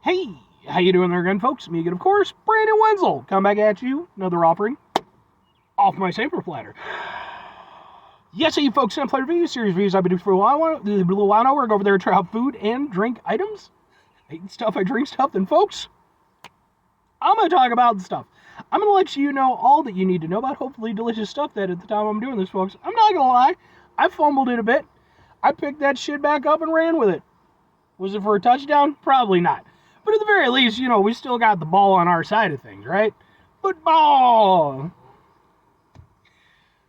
Hey, how you doing there again, folks? Me again, of course, Brandon Wenzel. Come back at you, another offering off my saber platter. Yes, you folks, in Platter video series reviews I've been doing for a while. We're go over there and try out food and drink items. I eat stuff, I drink stuff, then folks, I'm going to talk about the stuff. I'm going to let you know all that you need to know about hopefully delicious stuff that at the time I'm doing this, folks. I'm not going to lie, I fumbled it a bit. I picked that shit back up and ran with it. Was it for a touchdown? Probably not. But at the very least, we still got the ball on our side of things, right? Football!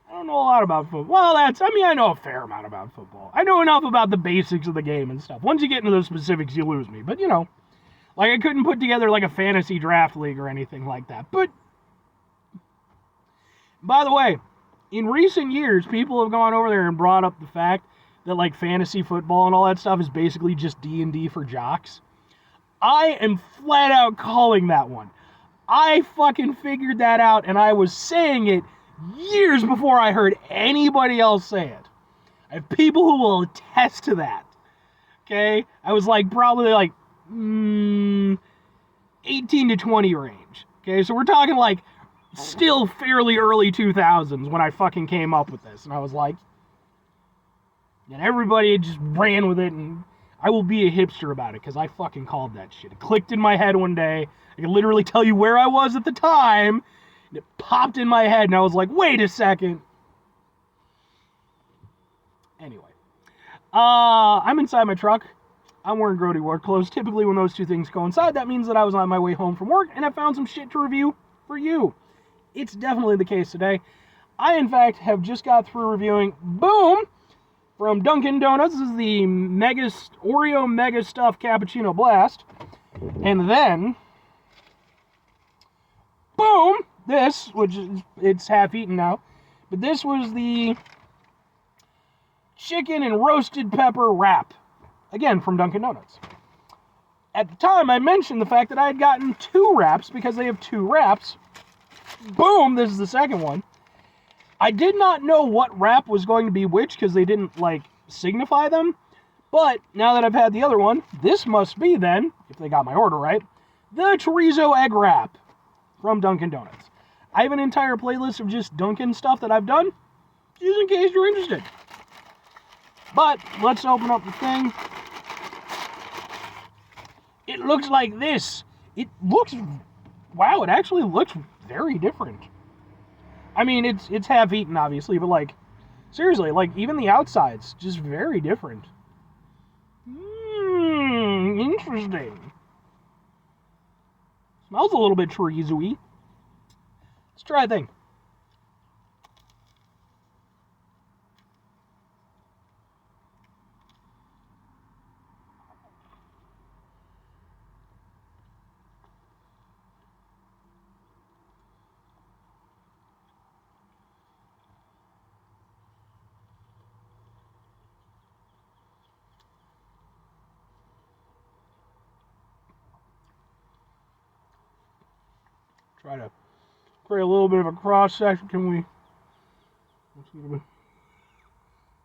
I don't know a lot about football. Well, I know a fair amount about football. I know enough about the basics of the game and stuff. Once you get into those specifics, you lose me. But, like I couldn't put together like a fantasy draft league or anything like that. But, by the way, in recent years, people have gone over there and brought up the fact that like fantasy football and all that stuff is basically just D&D for jocks. I am flat out calling that one. I fucking figured that out, and I was saying it years before I heard anybody else say it. I have people who will attest to that. Okay? I was probably 18 to 20 range. Okay? So we're talking still fairly early 2000s when I fucking came up with this. And I was like, and everybody just ran with it, and I will be a hipster about it, because I fucking called that shit. It clicked in my head one day. I can literally tell you where I was at the time, and it popped in my head, and I was like, wait a second. Anyway. I'm inside my truck. I'm wearing grody work clothes. Typically, when those two things coincide, that means that I was on my way home from work, and I found some shit to review for you. It's definitely the case today. I, in fact, have just got through reviewing, boom, from Dunkin Donuts. This is the Oreo Mega Stuffed Cappuccino Blast. And then, boom, this, which it's half eaten now, but this was the chicken and roasted pepper wrap. Again, from Dunkin Donuts. At the time, I mentioned the fact that I had gotten 2 wraps, because they have 2 wraps. Boom, this is the second one. I did not know what wrap was going to be which, because they didn't, signify them. But, now that I've had the other one, this must be, then, if they got my order right, the Chorizo egg wrap from Dunkin Donuts. I have an entire playlist of just Dunkin stuff that I've done, just in case you're interested. But, let's open up the thing. It looks like this. Wow, it actually looks very different. I mean, it's half-eaten, obviously, but, seriously, even the outside's just very different. Interesting. Smells a little bit chorizo-y. Let's try a thing. Try to create a little bit of a cross section. Can we?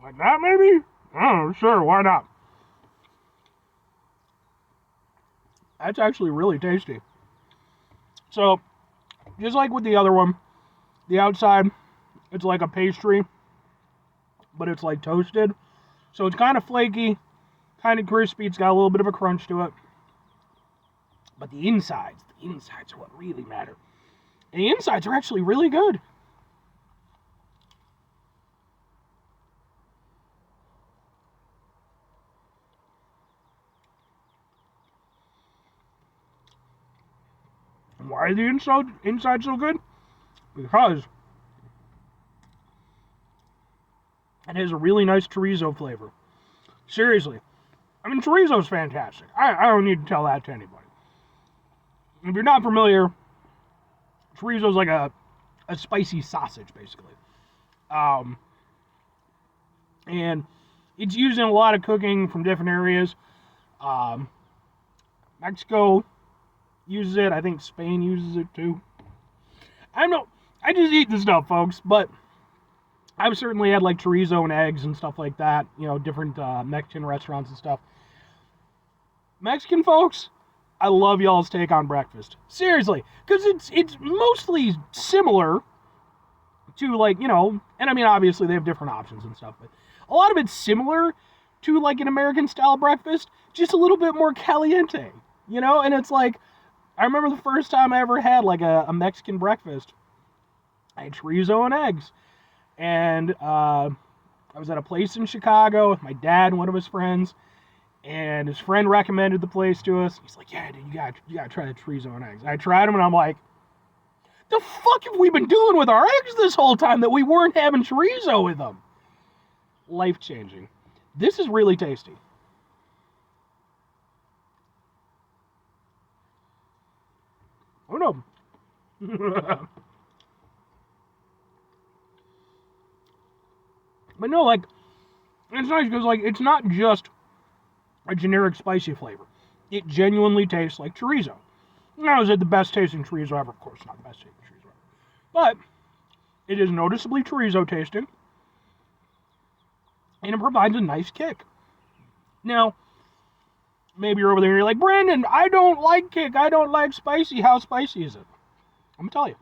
Like that, maybe? Oh, sure, why not? That's actually really tasty. So, just like with the other one, the outside, it's like a pastry, but it's toasted. So it's kind of flaky, kind of crispy. It's got a little bit of a crunch to it. But the insides are what really matter. And the insides are actually really good. And why are the inside so good? Because it has a really nice chorizo flavor. Seriously. I mean, chorizo's fantastic. I don't need to tell that to anybody. If you're not familiar, chorizo's like a spicy sausage, basically. And it's used in a lot of cooking from different areas. Mexico uses it. I think Spain uses it too. I don't know. I just eat the stuff, folks. But I've certainly had chorizo and eggs and stuff like that. Different Mexican restaurants and stuff. Mexican folks, I love y'all's take on breakfast. Seriously, because it's mostly similar to, like, and I mean, obviously they have different options and stuff, but a lot of it's similar to, like, an American-style breakfast, just a little bit more caliente, And it's like, I remember the first time I ever had, like, a Mexican breakfast. I had chorizo and eggs. And I was at a place in Chicago with my dad and one of his friends, and his friend recommended the place to us. He's like, yeah, dude, you gotta try the chorizo and eggs. I tried them, and I'm like, the fuck have we been doing with our eggs this whole time that we weren't having chorizo with them? Life-changing. This is really tasty. Oh, no. But no, like, it's nice because, like, it's not just a generic spicy flavor. It genuinely tastes like chorizo. Now, is it the best tasting chorizo ever? Of course, not the best tasting chorizo ever. But it is noticeably chorizo tasting, and it provides a nice kick. Now, maybe you're over there and you're like, Brandon, I don't like kick. I don't like spicy. How spicy is it? I'm going to tell you.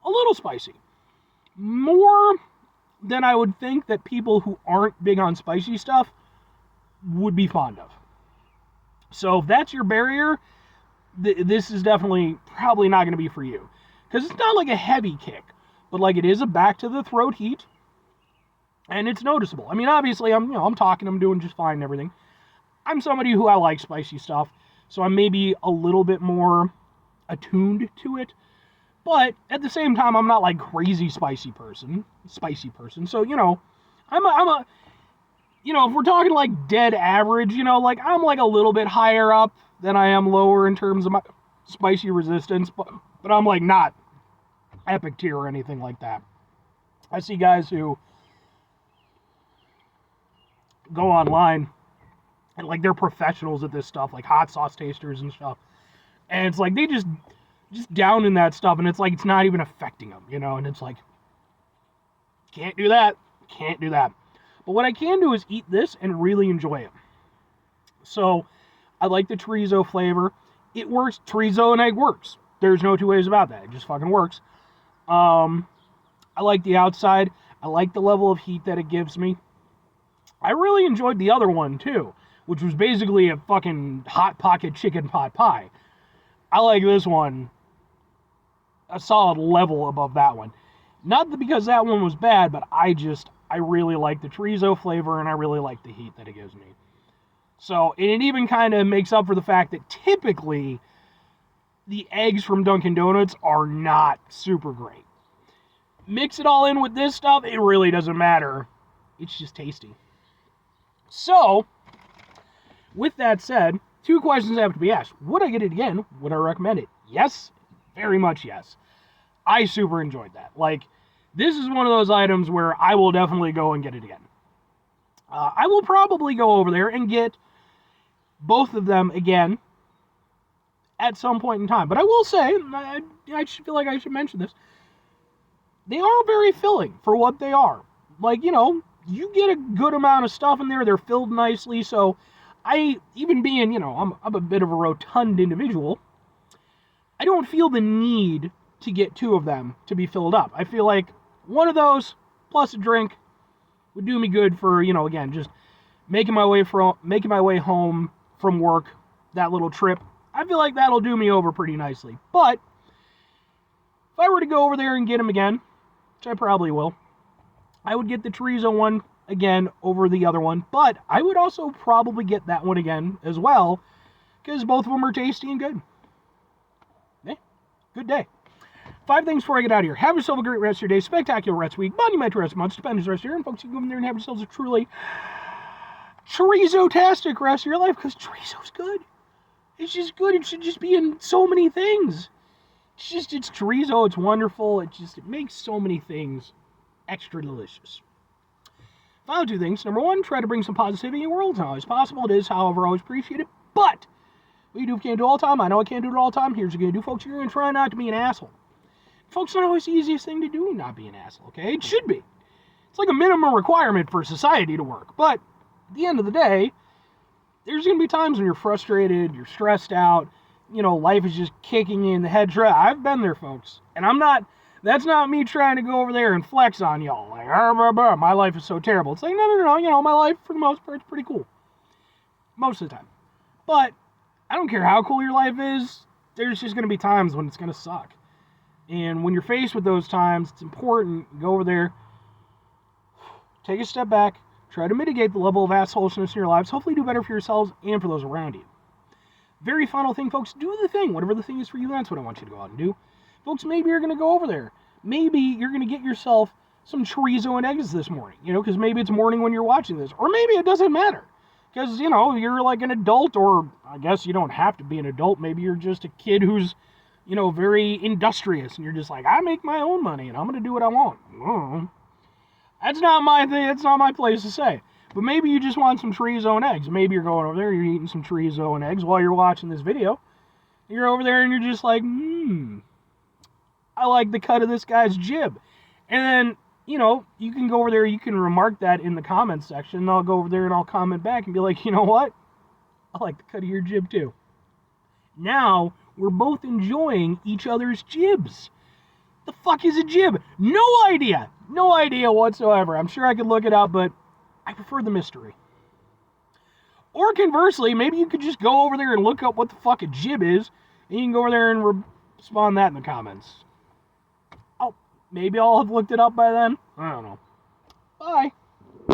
A little spicy. More than I would think that people who aren't big on spicy stuff would be fond of. So if that's your barrier, this is definitely probably not going to be for you. Because it's not like a heavy kick, but like it is a back to the throat heat. And it's noticeable. I mean, obviously, I'm talking, I'm doing just fine and everything. I'm somebody who I like spicy stuff, so I'm maybe a little bit more attuned to it. But at the same time, I'm not like crazy spicy person. So, I'm a if we're talking like dead average, like I'm like a little bit higher up than I am lower in terms of my spicy resistance, but I'm like not epic tier or anything like that. I see guys who go online and like they're professionals at this stuff, like hot sauce tasters and stuff. And it's like they just down in that stuff, and it's like it's not even affecting them, and it's like, can't do that. But what I can do is eat this and really enjoy it. So I like the chorizo flavor. It works. Chorizo and egg works. There's no two ways about that. It just fucking works. I like the outside. I like the level of heat that it gives me. I really enjoyed the other one too, which was basically a fucking Hot Pocket chicken pot pie. I like this one a solid level above that one. Not because that one was bad, but I really like the chorizo flavor, and I really like the heat that it gives me. So, and it even kind of makes up for the fact that typically the eggs from Dunkin' Donuts are not super great. Mix it all in with this stuff, it really doesn't matter. It's just tasty. So, with that said, 2 questions have to be asked. Would I get it again? Would I recommend it? Yes, very much yes. I super enjoyed that. Like, this is one of those items where I will definitely go and get it again. I will probably go over there and get both of them again at some point in time. But I will say, I feel like I should mention this, they are very filling for what they are. Like, you get a good amount of stuff in there. They're filled nicely. So even being, I'm a bit of a rotund individual, I don't feel the need to get 2 of them to be filled up. I feel like one of those plus a drink would do me good for, again, just making my way home from work, that little trip. I feel like that'll do me over pretty nicely. But if I were to go over there and get them again, which I probably will, I would get the chorizo one again over the other one. But I would also probably get that one again as well, because both of them are tasty and good. Good day. 5 things before I get out of here. Have yourself a great rest of your day. Spectacular rest week. Monumental rest month. Stupendous rest of your year. And folks, you can go in there and have yourselves a truly chorizo-tastic rest of your life, because chorizo's good. It's just good. It should just be in so many things. It's chorizo. It's wonderful. It makes so many things extra delicious. Final 2 things. Number 1, try to bring some positivity in the world. It's not always possible. It is, however, always appreciated. But what you do if you can't do it all the time. I know I can't do it all the time. Here's what you're going to do, folks. You're going to try not to be an asshole. Folks, it's not always the easiest thing to do, not be an asshole, okay? It should be. It's like a minimum requirement for society to work. But at the end of the day, there's going to be times when you're frustrated, you're stressed out, life is just kicking you in the head. I've been there, folks. And that's not me trying to go over there and flex on y'all. Like, my life is so terrible. It's like, no, my life, for the most part, is pretty cool. Most of the time. But I don't care how cool your life is, there's just going to be times when it's going to suck. And when you're faced with those times, it's important, go over there, take a step back, try to mitigate the level of assholishness in your lives, hopefully do better for yourselves and for those around you. Very final thing, folks, do the thing. Whatever the thing is for you, that's what I want you to go out and do. Folks, maybe you're going to go over there. Maybe you're going to get yourself some chorizo and eggs this morning, because maybe it's morning when you're watching this. Or maybe it doesn't matter. Because, you're like an adult, or I guess you don't have to be an adult. Maybe you're just a kid who's, very industrious, and you're just like, I make my own money, and I'm going to do what I want. That's not my thing. That's not my place to say. But maybe you just want some chorizo and eggs. Maybe you're going over there, you're eating some chorizo and eggs while you're watching this video. You're over there, and you're just like, I like the cut of this guy's jib. And then, you can go over there, you can remark that in the comments section, and I'll go over there and I'll comment back and be like, you know what? I like the cut of your jib too. Now, we're both enjoying each other's jibs. The fuck is a jib? No idea. No idea whatsoever. I'm sure I could look it up, but I prefer the mystery. Or conversely, maybe you could just go over there and look up what the fuck a jib is, and you can go over there and respond that in the comments. Oh, maybe I'll have looked it up by then. I don't know. Bye.